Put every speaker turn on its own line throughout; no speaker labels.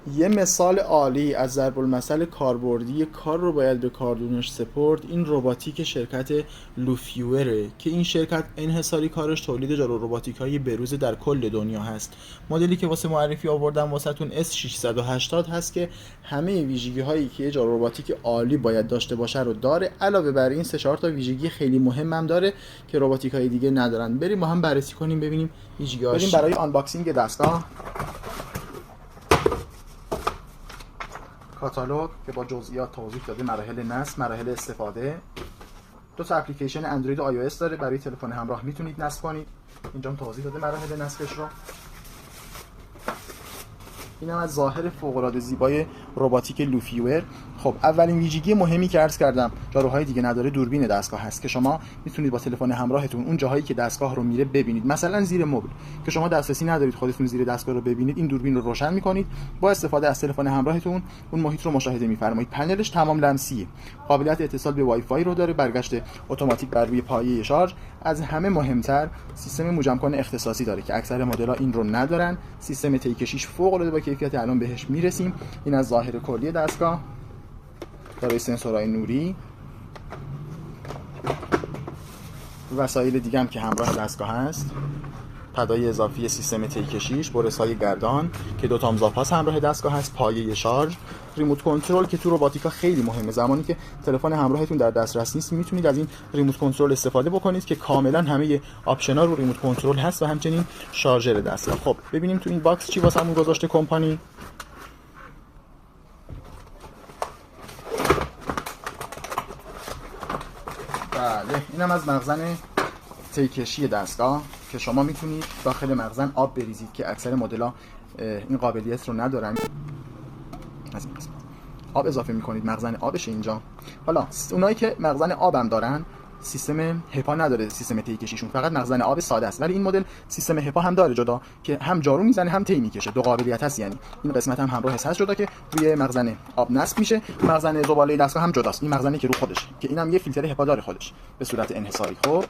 یه مثال عالی از ضرب المثل کاربردی کار رو باید به کاردونش سپرد این رباتیک شرکت لوفیوره که این شرکت انحصاری کارش تولید جارو رباتیک‌های بروز در کل دنیا هست. مدلی که واسه معرفی آوردم واسهتون S680 هست که همه ویژگی‌هایی که یه جارو رباتیک عالی باید داشته باشه رو داره. علاوه بر این 3-4 تا ویژگی خیلی مهم هم داره که رباتیک‌های دیگه ندارن. بریم با هم بررسی کنیم ببینیم ویژگی‌هاش. بریم برای آنباکسینگ دستگاه کاتالوگ که با جزئیات توضیح داده، مراحل نصب، مراحل استفاده. دو تا اپلیکیشن اندروید و iOS داره، برای تلفن همراه میتونید نصب کنید. اینجا هم توضیح داده مراحل نصبش رو. اینم از ظاهر فوق‌العاده زیبای رباتیک لوفیور. خب اولین ویژگی مهمی که عرض کردم جاروهای دیگه نداره دوربین دستگاه هست که شما میتونید با تلفن همراهتون اون جاهایی که دستگاه رو میره ببینید. مثلا زیر مبل که شما دسترسی ندارید خودتون زیر دستگاه رو ببینید، این دوربین رو روشن میکنید، با استفاده از تلفن همراهتون اون محیط رو مشاهده میفرمایید. پنلش تمام لمسیه، قابلیت اتصال به وای فای رو داره، برگشت اتوماتیک بر روی پایه شارژ. از همه مهمتر سیستم مجمع اختصاصی داره که اکثر مدل‌ها این رو ندارن. سیستم تیکشیش فوق‌العاده با کیفیت، الان بهش میرسیم. این از ظاهر کلی دستگاه. داره سنسورهای نوری، وسایل دیگه هم که همراه دستگاه هست، پدای اضافی سیستم تیکشیش، برس‌های گردان که دو تا مزاپاس همراه دستگاه هست، پایه شارژ، ریموت کنترل که تو رباتیکا خیلی مهمه. زمانی که تلفن همراهتون در دسترس نیست میتونید از این ریموت کنترل استفاده بکنید که کاملا همه آپشن‌ها رو ریموت کنترل هست و همچنین شارژر دستگاه. خب ببینیم تو این باکس چی واسمون گذاشته کمپانی. بله اینم از مخزن تیکشی دستگاه که شما میتونید داخل مخزن آب بریزید که اکثر مدل‌ها این قابلیت رو ندارن. از این قسمت آب اضافه میکنید، مخزن آبش اینجا. حالا اونایی که مخزن آبم دارن سیستم هپا نداره، سیستم تی کشیشون فقط مخزن آب ساده است، ولی این مدل سیستم هپا هم داره جدا که هم جارو میزنه هم تی میکشه، دو قابلیت هست. یعنی این قسمت هم همراه هست جدا که روی مخزن آب نصب میشه، مخزن زباله دستگاه هم جداست. این مخزنی که رو خودشه که اینم یه فیلتر هپا داره خودش به صورت انحصاری. خب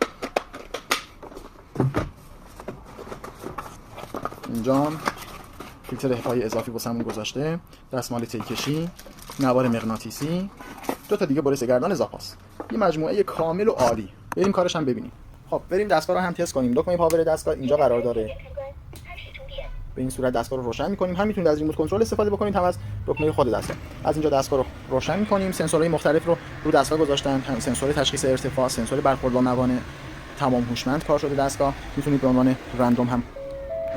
اینجا فیلتر هپای اضافی واسمون گذاشته، دستمال تی کشی، نوار مغناطیسی، دو تا دیگه برس گردان اضافاست. یه مجموعه کامل و عالی. بریم کارش هم ببینیم. خب بریم دستگاه رو هم تست کنیم. دکمه پاور دستگاه اینجا قرار داره. به این صورت دستگاه رو روشن می‌کنیم. هم میتونید از ریموت کنترل استفاده بکنید، هم از دکمه خود دستگاه. از اینجا دستگاه رو روشن می‌کنیم. سنسورهای مختلف رو دستگاه گذاشتن. هم سنسور تشخیص ارتفاع، سنسور برخورد با موانع، تمام هوشمند کار شده دستگاه. میتونید به عنوان رندوم هم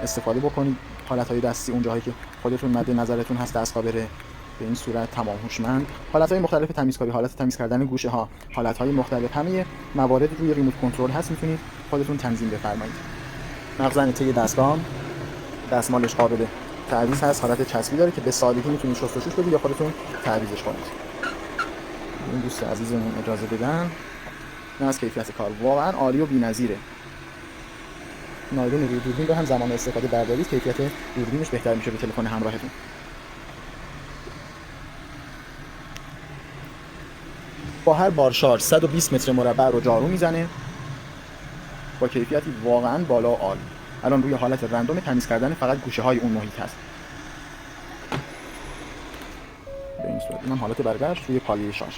استفاده بکنید. حالت‌های دستی اون جاهایی که خودتون مد نظرتون هست دستگاه بره به این صورت تمام هوشمند. حالت‌های مختلف تمیزکاری، حالت تمیز کردن گوشه‌ها، حالت‌های مختلف، همه موارد روی ریموت کنترل هست، میتونید خودتون تنظیم بفرمایید. مخزن تی دستگاه دستمالش قابل تعویض هست، حالت چسبی داره که به سادگی میتونید شستشوش بدید یا خودتون تعویضش کنید. این دوست عزیزمون اجازه بدن. نه از کیفیت کار واقعا عالی و بی‌نظیره. نایلون روی دوربین رو هم زمان استفاده بردارید، کیفیت دوربینش بهتر میشه به تلفن همراهتون. با هر بار شارژ 120 متر مربع رو جارو میزنه با کیفیتی واقعا بالا و عالی. الان روی حالت رندوم تمیز کردن فقط گوشه های اون محیط هست. به این صورت اینم حالت برگشت روی پایه شارژ.